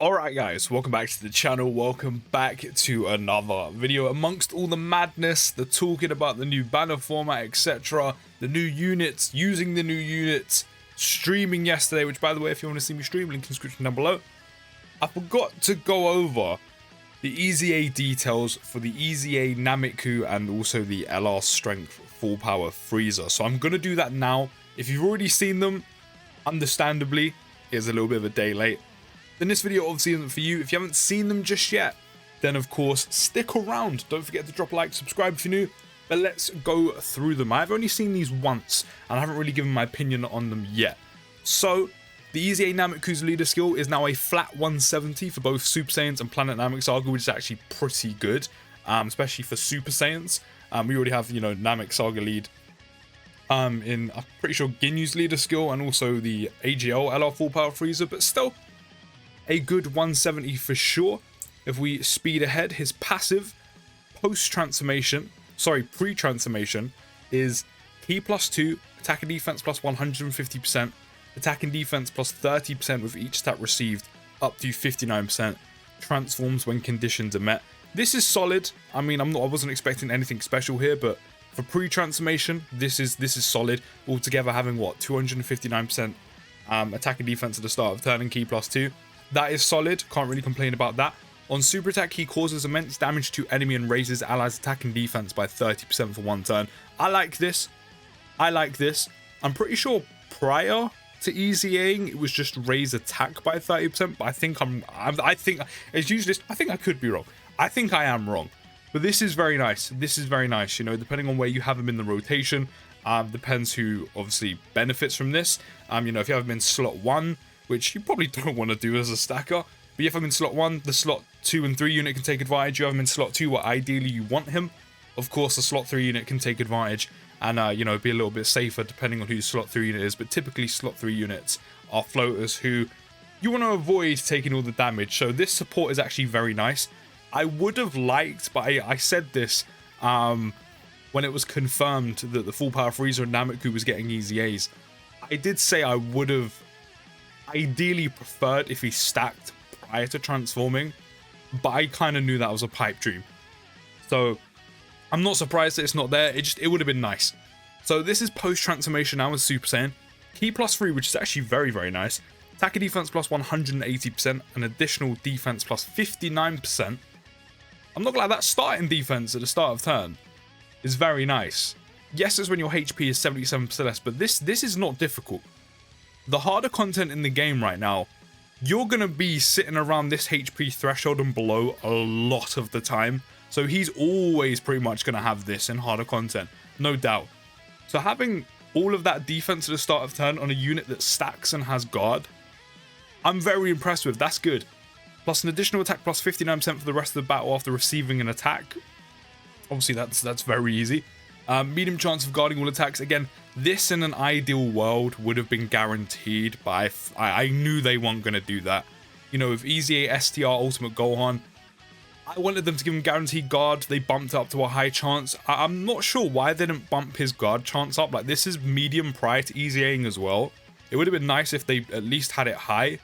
Alright guys, welcome back to the channel, welcome back to another video. Amongst all the madness, the talking about the new banner format, etc, the new units, using the new units, streaming yesterday, which by the way, if you want to see me stream, link in the description down below. I forgot to go over the EZA details for the EZA Nameku and also the LR Strength Full Power Frieza. So I'm going to do that now. If you've already seen them, understandably, it's a little bit of a day late. Then this video obviously isn't for you. If you haven't seen them just yet, then of course stick around. Don't forget to drop a like, subscribe if you're new. But let's go through them. I've only seen these once and I haven't really given my opinion on them yet. So the EZA Nameku's leader skill is now a flat 170 for both Super Saiyans and Planet Namek Saga, which is actually pretty good, especially for Super Saiyans. We already have, Namek Saga lead in, I'm pretty sure, Ginyu's leader skill and also the AGL LR Full Power Frieza, but still a good 170 for sure. If we speed ahead, his passive pre-transformation is Ki +2, attack and defense plus 150%, attack and defense plus 30% with each attack received, up to 59%, transforms when conditions are met. This is solid. I mean, I wasn't expecting anything special here, but for pre-transformation, this is solid. Altogether having what, 259% attack and defense at the start of turn and Ki +2. That is solid, can't really complain about that. On super attack, he causes immense damage to enemy and raises allies' attack and defense by 30% for one turn. I like this. I'm pretty sure prior to EZAing, it was just raise attack by 30%, but I think as usually, I think I could be wrong. I think I am wrong. But this is very nice. Depending on where you have him in the rotation, depends who obviously benefits from this. If you have him in slot 1, which you probably don't want to do as a stacker, but if I'm in slot 1, the slot 2 and 3 unit can take advantage. You have him in slot 2 where ideally you want him. Of course, the slot 3 unit can take advantage and, be a little bit safer depending on who slot 3 unit is. But typically slot 3 units are floaters who you want to avoid taking all the damage. So this support is actually very nice. I would have liked, but I said this when it was confirmed that the Full Power Frieza and Nameku was getting EZAs. I did say I would have ideally preferred if he stacked prior to transforming, but I kind of knew that was a pipe dream. So I'm not surprised that it's not there. It would have been nice. So this is post-transformation now with Super Saiyan. Ki +3, which is actually very, very nice. Attack and defense plus 180%, an additional defense plus 59%. I'm not gonna lie, that starting defense at the start of turn is very nice. Yes, it's when your HP is 77% less, but this is not difficult. The harder content in the game right now, you're going to be sitting around this HP threshold and below a lot of the time. So he's always pretty much going to have this in harder content, no doubt. So having all of that defense at the start of turn on a unit that stacks and has guard, I'm very impressed with. That's good. Plus an additional attack plus 59% for the rest of the battle after receiving an attack. Obviously that's very easy. Medium chance of guarding all attacks. Again, this in an ideal world would have been guaranteed, but I knew they weren't going to do that. With EZA STR Ultimate Gohan, I wanted them to give him guaranteed guard. They bumped it up to a high chance. I'm not sure why they didn't bump his guard chance up. Like, this is medium prior to EZAing as well. It would have been nice if they at least had it high,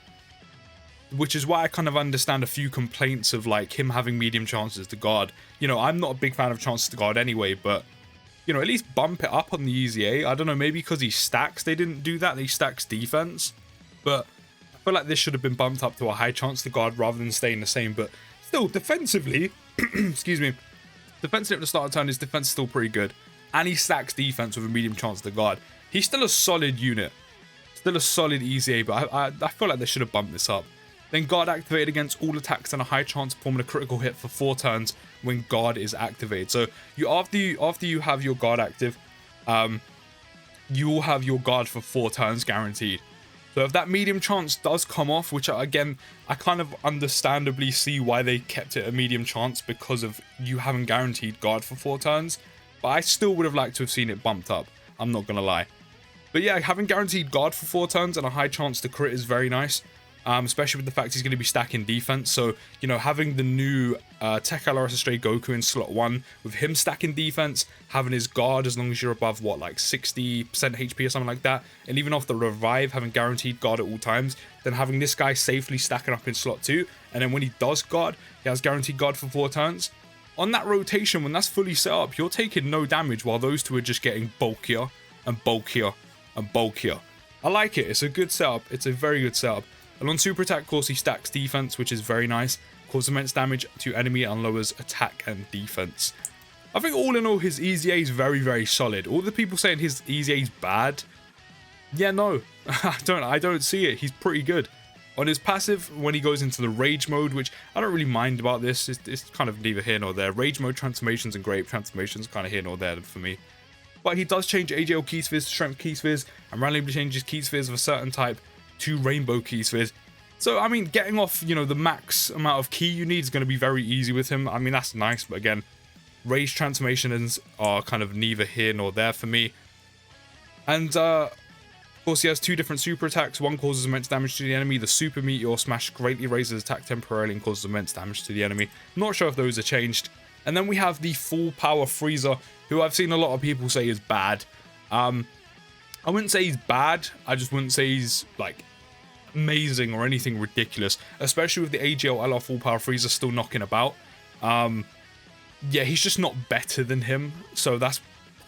which is why I kind of understand a few complaints of like him having medium chances to guard. I'm not a big fan of chances to guard anyway, but at least bump it up on the EZA. I don't know, maybe because he stacks, they didn't do that. He stacks defense. But I feel like this should have been bumped up to a high chance to guard rather than staying the same. But still, defensively, excuse me, defensively at the start of turn, his defense is still pretty good. And he stacks defense with a medium chance to guard. He's still a solid unit. Still a solid EZA, but I feel like they should have bumped this up. Then guard activated against all attacks and a high chance of performing a critical hit for 4 turns when guard is activated. So after you have your guard active, you will have your guard for 4 turns guaranteed. So if that medium chance does come off, which again, I kind of understandably see why they kept it a medium chance because of you having guaranteed guard for 4 turns, but I still would have liked to have seen it bumped up. I'm not gonna lie. But yeah, having guaranteed guard for 4 turns and a high chance to crit is very nice. especially with the fact he's going to be stacking defense. So, you know, having the new Tech LRS Stray Goku in slot 1, with him stacking defense, having his guard as long as you're above, what, like 60% HP or something like that, and even off the revive, having guaranteed guard at all times, then having this guy safely stacking up in slot 2, and then when he does guard, he has guaranteed guard for 4 turns. On that rotation, when that's fully set up, you're taking no damage while those two are just getting bulkier and bulkier and bulkier. I like it. It's a good setup. It's a very good setup. And on super attack, of course, he stacks defense, which is very nice. Causes immense damage to enemy and lowers attack and defense. I think all in all, his EZA is very, very solid. All the people saying his EZA is bad, yeah, no, I don't see it. He's pretty good. On his passive, when he goes into the rage mode, which I don't really mind about this, it's kind of neither here nor there. Rage mode transformations and grape transformations kind of here nor there for me. But he does change AJL key spheres to strength key spheres, and randomly changes key spheres of a certain type to rainbow key spheres. So, I mean, getting off, you know, the max amount of key you need is going to be very easy with him. I mean, that's nice, but again, rage transformations are kind of neither here nor there for me. And, of course, he has 2 different super attacks. One causes immense damage to the enemy. The super meteor smash greatly raises attack temporarily and causes immense damage to the enemy. Not sure if those are changed. And then we have the full power Frieza, who I've seen a lot of people say is bad. I wouldn't say he's bad. I just wouldn't say he's, like, amazing or anything ridiculous, especially with the AGL LR full power Frieza still knocking about. Yeah, he's just not better than him, so that's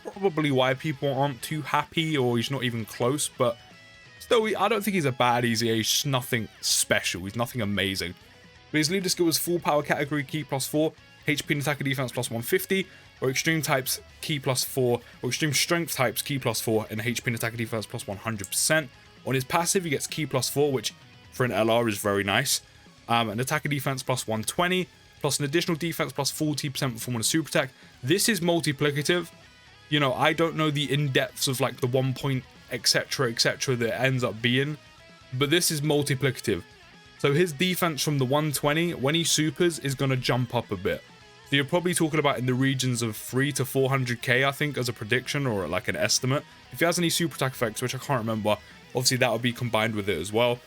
probably why people aren't too happy, or he's not even close. But still, I don't think he's a bad EZA. He's just nothing special. He's nothing amazing. But his leader skill is full power category key +4, HP and attack and defense +150, or extreme types key +4, or extreme strength types key +4, and HP and attack and defense +100%. On his passive, he gets key +4, which for an LR is very nice. An attack and defense +120, plus an additional defense +40% perform on a super attack. This is multiplicative. You know, I don't know the in-depths of like the 1 point, etc., etc. that it ends up being, but this is multiplicative. So his defense from the 120, when he supers, is going to jump up a bit. So you're probably talking about in the regions of 300 to 400k, I think, as a prediction or like an estimate. If he has any super attack effects, which I can't remember, obviously that would be combined with it as well.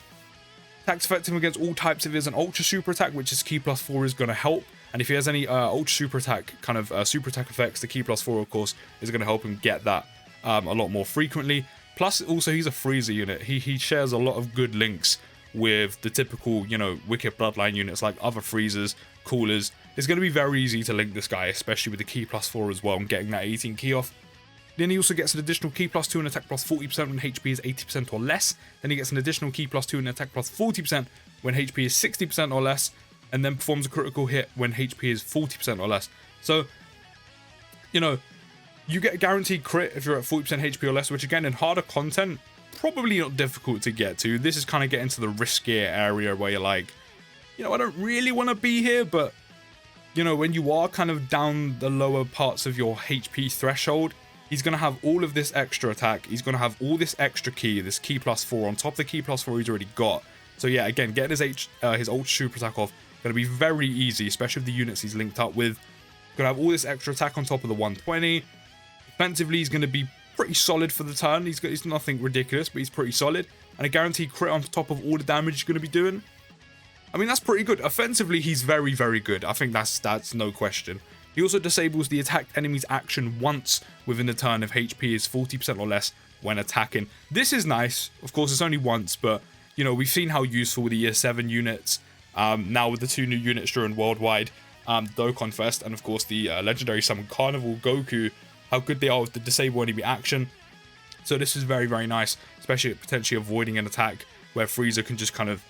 Attacks effective against all types. If he has an ultra super attack, which is key +4, is going to help. And if he has any ultra super attack kind of super attack effects, the key +4, of course, is going to help him get that a lot more frequently. Plus, also, he's a Frieza unit. He shares a lot of good links with the typical, you know, Wicked Bloodline units like other Friezas, Coolers. It's going to be very easy to link this guy, especially with the key +4 as well, and getting that 18 key off. Then he also gets an additional key +2 and attack +40% when HP is 80% or less. Then he gets an additional key +2 and attack +40% when HP is 60% or less. And then performs a critical hit when HP is 40% or less. So, you know, you get a guaranteed crit if you're at 40% HP or less, which again, in harder content, probably not difficult to get to. This is kind of getting to the riskier area where you're like, you know, I don't really want to be here, but, you know, when you are kind of down the lower parts of your HP threshold, he's going to have all of this extra attack. He's going to have all this extra key, this key +4 on top of the key +4 he's already got. So yeah, again, getting his ultra super attack off, going to be very easy, especially with the units he's linked up with. Going to have all this extra attack on top of the 120. Defensively, he's going to be pretty solid for the turn. He's nothing ridiculous, but he's pretty solid. And a guaranteed crit on top of all the damage he's going to be doing. I mean, that's pretty good. Offensively, he's very, very good. I think that's no question. He also disables the attacked enemy's action once within the turn if HP is 40% or less when attacking. This is nice. Of course, it's only once, but, you know, we've seen how useful the Year 7 units, now with the 2 new units during Worldwide, Dokkan Fest, and of course the legendary Summon Carnival Goku, how good they are with the disable enemy action. So this is very, very nice, especially potentially avoiding an attack where Frieza can just kind of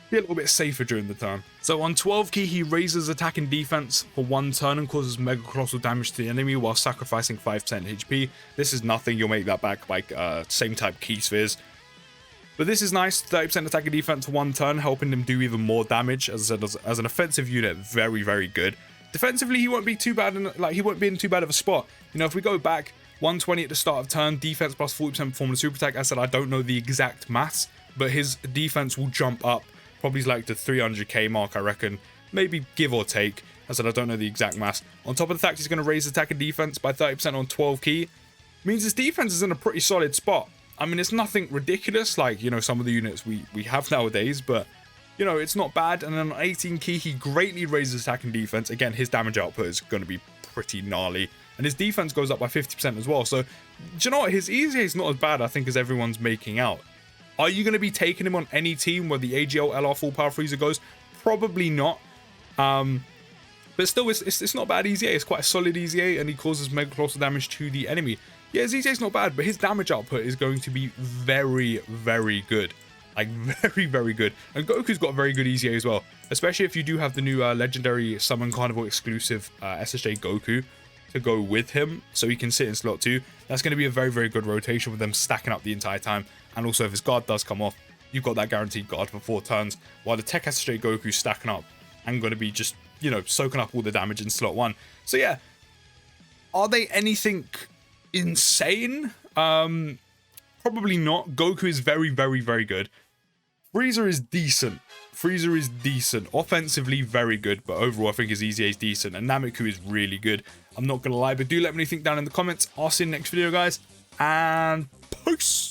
be a little bit safer during the turn. So on 12 key, he raises attack and defense for 1 turn and causes mega colossal damage to the enemy while sacrificing 5% HP. This is nothing, you'll make that back by same type key spheres. But this is nice, 30% attack and defense for 1 turn, helping him do even more damage. As I said, as an offensive unit, very, very good. Defensively, he won't be too bad, he won't be in too bad of a spot. You know, if we go back, 120 at the start of turn, defense +40% perform on a super attack. I said I don't know the exact maths, but his defense will jump up, probably like the 300k mark, I reckon. Maybe give or take. I said I don't know the exact maths. On top of the fact he's going to raise attack and defense by 30% on 12 key, means his defense is in a pretty solid spot. I mean, it's nothing ridiculous like, you know, some of the units we have nowadays, but, you know, it's not bad. And then on 18 key, he greatly raises attack and defense. Again, his damage output is going to be pretty gnarly. And his defense goes up by 50% as well. So, do you know what? His EZA is not as bad, I think, as everyone's making out. Are you going to be taking him on any team where the AGL LR full power Frieza goes? Probably not. But still, it's not bad EZA. It's quite a solid EZA, and he causes mega colossal damage to the enemy. Yeah, his EZA is not bad, but his damage output is going to be very, very good. Like, very, very good. And Goku's got a very good EZA as well, especially if you do have the new legendary Summon Carnival exclusive SSJ Goku to go with him, so he can sit in slot 2. That's going to be a very, very good rotation with them stacking up the entire time. And also, if his guard does come off, you've got that guaranteed guard for 4 turns, while the Tech SSJ Goku's stacking up and going to be just, you know, soaking up all the damage in slot 1. So yeah, are they anything insane? Probably not. Goku is very, very, very good. Frieza is decent. Frieza is decent. Offensively, very good, but overall, I think his EZA is decent, and Nameku is really good. I'm not going to lie, but do let me know what you think down in the comments. I'll see you in the next video, guys, and peace!